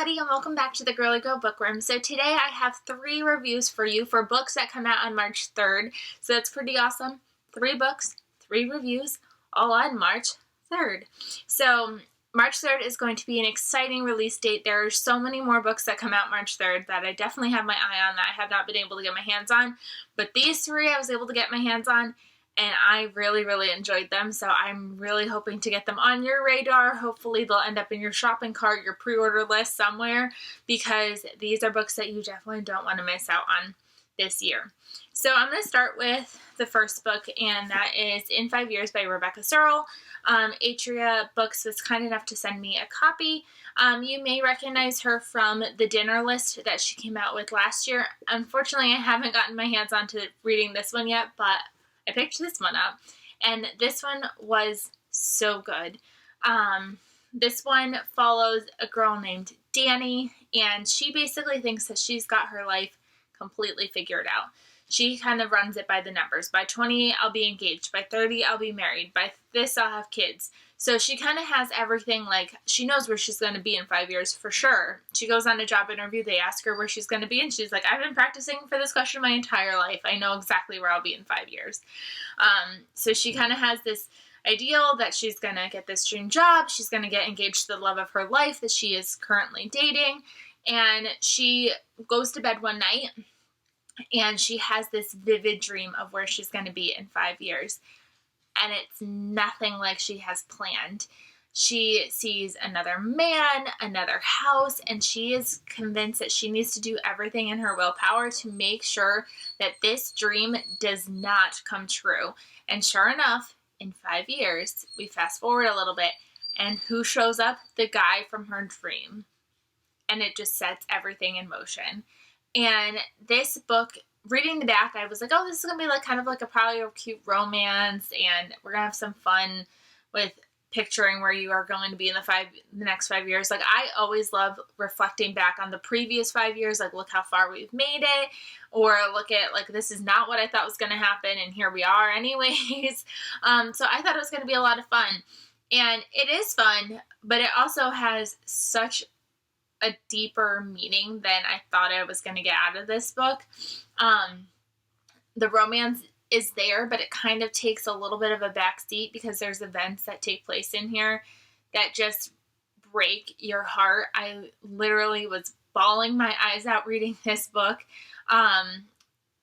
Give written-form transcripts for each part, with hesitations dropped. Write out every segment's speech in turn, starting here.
everybody, and welcome back to the Girly Girl Bookworm. So today I have 3 reviews for you for books that come out on March 3rd. So that's pretty awesome. 3 books, 3 reviews, all on March 3rd. So March 3rd is going to be an exciting release date. There are so many more books that come out March 3rd that I definitely have my eye on that I have not been able to get my hands on. But these 3 I was able to get my hands on, and I really enjoyed them, so I'm really hoping to get them on your radar. Hopefully they'll end up in your shopping cart, your pre-order list somewhere, because these are books that you definitely don't want to miss out on this year. So I'm going to start with the first book, and that is In 5 Years by Rebecca Searle. Atria Books was kind enough to send me a copy. You may recognize her from the dinner list that she came out with last year. Unfortunately, I haven't gotten my hands on to reading this one yet, but I picked this one up, and this one was so good. This one follows a girl named Danny, and she basically thinks that she's got her life completely figured out. She kind of runs it by the numbers. By 20, I'll be engaged. By 30, I'll be married. By this, I'll have kids. So she kind of has everything, like, she knows where she's going to be in 5 years for sure. She goes on a job interview. They ask her where she's going to be, and she's like, I've been practicing for this question my entire life. I know exactly where I'll be in 5 years. So she kind of has this ideal that she's going to get this dream job. She's going to get engaged to the love of her life that she is currently dating. And she goes to bed one night, and she has this vivid dream of where she's going to be in 5 years. And it's nothing like she has planned. She sees another man, another house, and she is convinced that she needs to do everything in her willpower to make sure that this dream does not come true. And sure enough, in 5 years, we fast forward a little bit, and who shows up? The guy from her dream. And it just sets everything in motion. And this book, reading the back, I was like, oh, this is going to be like kind of like a probably a cute romance, and we're going to have some fun with picturing where you are going to be in the next 5 years. Like, I always love reflecting back on the previous 5 years, like, look how far we've made it, or look at, like, this is not what I thought was going to happen, and here we are anyways. So I thought it was going to be a lot of fun. And it is fun, but it also has such a deeper meaning than I thought I was going to get out of this book. The romance is there, but it kind of takes a little bit of a backseat because there's events that take place in here that just break your heart. I literally was bawling my eyes out reading this book.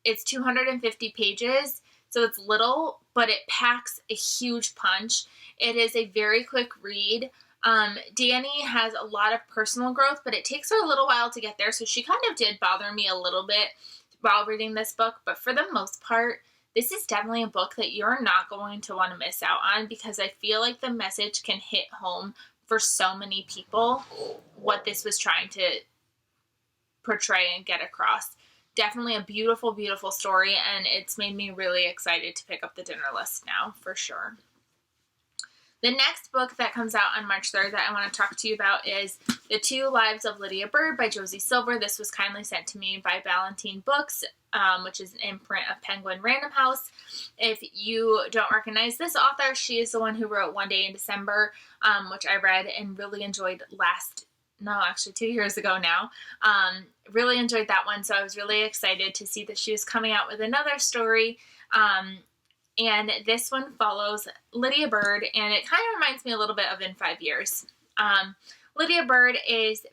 It's 250 pages, so it's little, but it packs a huge punch. It is a very quick read. Danny has a lot of personal growth, but it takes her a little while to get there, so she kind of did bother me a little bit while reading this book, but for the most part, this is definitely a book that you're not going to want to miss out on, because I feel like the message can hit home for so many people what this was trying to portray and get across. Definitely a beautiful story, and it's made me really excited to pick up the dinner list now, for sure. The next book that comes out on March 3rd that I want to talk to you about is The 2 Lives of Lydia Byrd by Josie Silver. This was kindly sent to me by Ballantine Books, which is an imprint of Penguin Random House. If you don't recognize this author, she is the one who wrote One Day in December, which I read and really enjoyed 2 years ago now. Really enjoyed that one, so I was really excited to see that she was coming out with another story. And this one follows Lydia Byrd, and it kind of reminds me a little bit of In 5 Years. Lydia Byrd is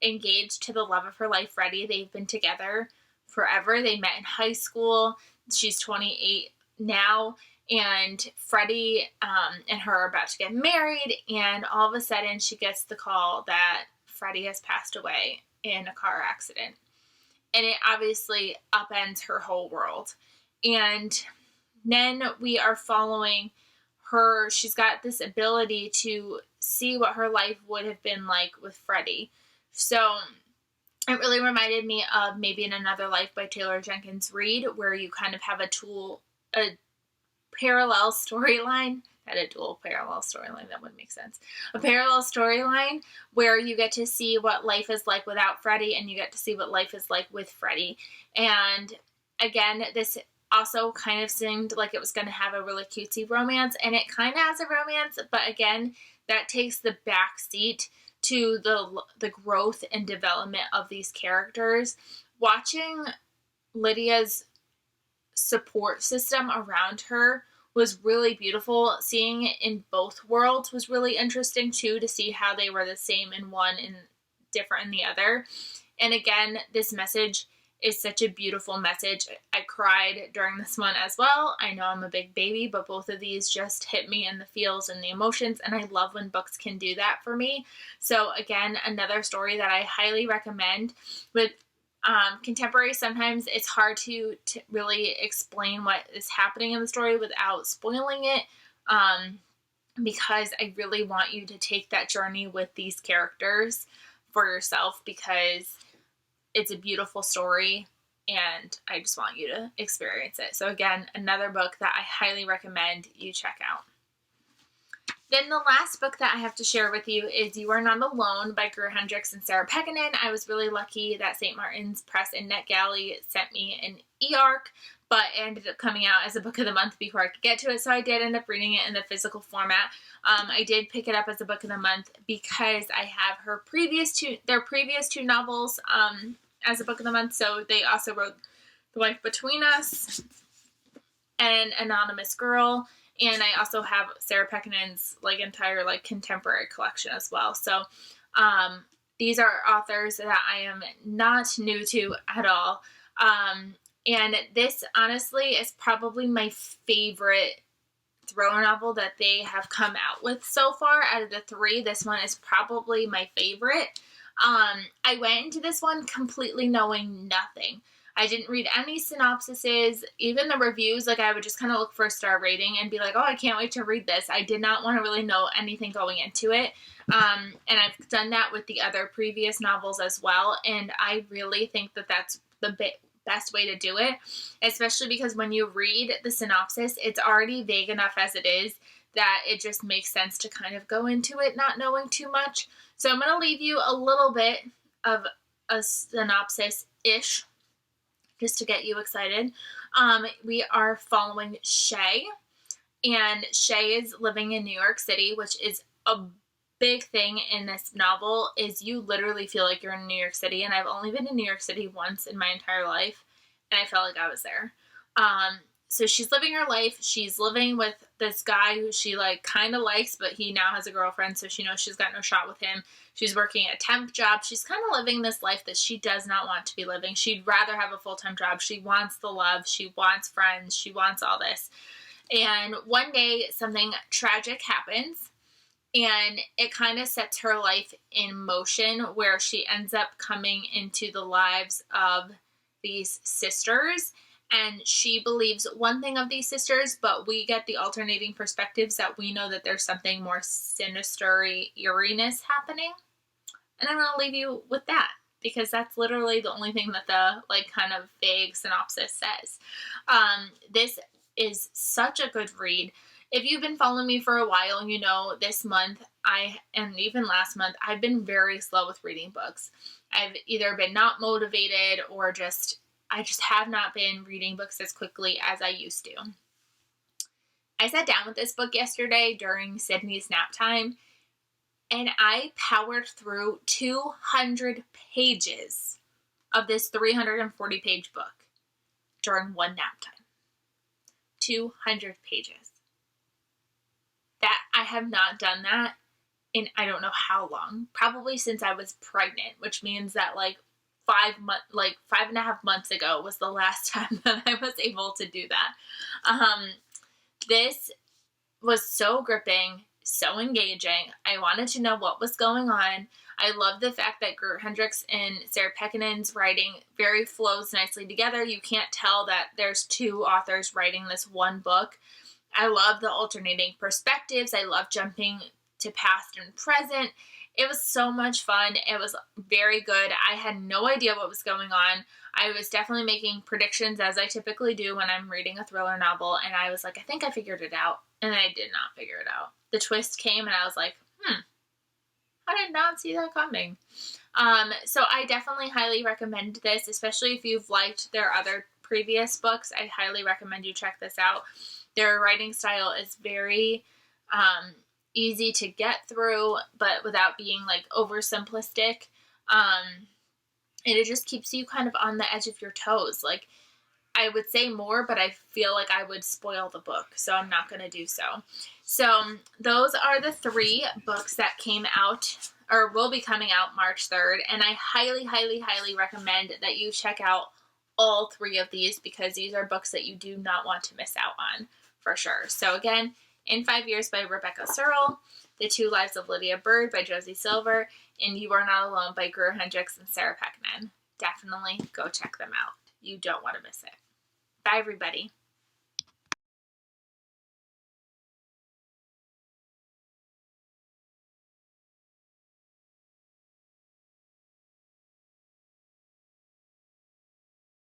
engaged to the love of her life, Freddie. They've been together forever. They met in high school. She's 28 now, and Freddie and her are about to get married, and all of a sudden she gets the call that Freddie has passed away in a car accident. And it obviously upends her whole world. And then we are following her. She's got this ability to see what her life would have been like with Freddie. So it really reminded me of Maybe in Another Life by Taylor Jenkins Reid, where you kind of have a parallel storyline. Not a dual parallel storyline, that wouldn't make sense. A parallel storyline where you get to see what life is like without Freddie, and you get to see what life is like with Freddie. And again, this also kind of seemed like it was going to have a really cutesy romance, and it kind of has a romance, but again, that takes the back seat to the growth and development of these characters. Watching Lydia's support system around her was really beautiful. Seeing it in both worlds was really interesting too, to see how they were the same in one and different in the other. And again, this message is such a beautiful message. I cried during this one as well. I know I'm a big baby, but both of these just hit me in the feels and the emotions, and I love when books can do that for me. So again, another story that I highly recommend. With contemporary, sometimes it's hard to really explain what is happening in the story without spoiling it, because I really want you to take that journey with these characters for yourself, because it's a beautiful story and I just want you to experience it. So again, another book that I highly recommend you check out. Then the last book that I have to share with you is You Are Not Alone by Greer Hendricks and Sarah Pekkanen. I was really lucky that St. Martin's Press and NetGalley sent me an e-arc, but it ended up coming out as a book of the month before I could get to it, so I did end up reading it in the physical format. I did pick it up as a book of the month because I have their previous two novels as a book of the month. So they also wrote The Life Between Us and Anonymous Girl. And I also have Sarah Pekkanen's entire contemporary collection as well. So these are authors that I am not new to at all. And this honestly is probably my favorite thriller novel that they have come out with so far. Out of the three, this one is probably my favorite. I went into this one completely knowing nothing. I didn't read any synopsises, even the reviews. I would just kind of look for a star rating and be like, oh, I can't wait to read this. I did not want to really know anything going into it. And I've done that with the other previous novels as well. And I really think that that's the best way to do it, especially because when you read the synopsis, it's already vague enough as it is that it just makes sense to kind of go into it not knowing too much. So I'm going to leave you a little bit of a synopsis-ish just to get you excited. We are following Shay, and Shay is living in New York City, which is a big thing in this novel. Is you literally feel like you're in New York City, and I've only been in New York City once in my entire life, and I felt like I was there. So she's living her life. She's living with this guy who she kind of likes, but he now has a girlfriend, so she knows she's got no shot with him. She's working a temp job. She's kind of living this life that she does not want to be living. She'd rather have a full-time job. She wants the love. She wants friends. She wants all this. And one day something tragic happens, and it kind of sets her life in motion, where she ends up coming into the lives of these sisters. And she believes one thing of these sisters, but we get the alternating perspectives that we know that there's something more sinister, eeriness happening. And I'm going to leave you with that, because that's literally the only thing that the kind of vague synopsis says. This is such a good read. If you've been following me for a while, you know this month, and even last month, I've been very slow with reading books. I've either been not motivated or I just have not been reading books as quickly as I used to. I sat down with this book yesterday during Sydney's nap time, and I powered through 200 pages of this 340-page book during one nap time. 200 pages. That I have not done that in I don't know how long. Probably since I was pregnant, which means that 5.5 months ago was the last time that I was able to do that. This was so gripping, so engaging. I wanted to know what was going on. I love the fact that Greer Hendricks and Sarah Pekkanen's writing very flows nicely together. You can't tell that there's two authors writing this one book. I love the alternating perspectives. I love jumping to past and present. It was so much fun. It was very good. I had no idea what was going on. I was definitely making predictions, as I typically do when I'm reading a thriller novel, and I was like, I think I figured it out, and I did not figure it out. The twist came, and I was like, I did not see that coming. So I definitely highly recommend this, especially if you've liked their other previous books. I highly recommend you check this out. Their writing style is very easy to get through, but without being like oversimplistic. And it just keeps you kind of on the edge of your toes. Like, I would say more, but I feel like I would spoil the book, so I'm not going to do so. So those are the 3 books that came out or will be coming out March 3rd, and I highly, highly, highly recommend that you check out all 3 of these because these are books that you do not want to miss out on for sure. So again, In 5 Years by Rebecca Searle, The 2 Lives of Lydia Byrd by Josie Silver, and You Are Not Alone by Greer Hendricks and Sarah Peckman. Definitely go check them out. You don't want to miss it. Bye, everybody.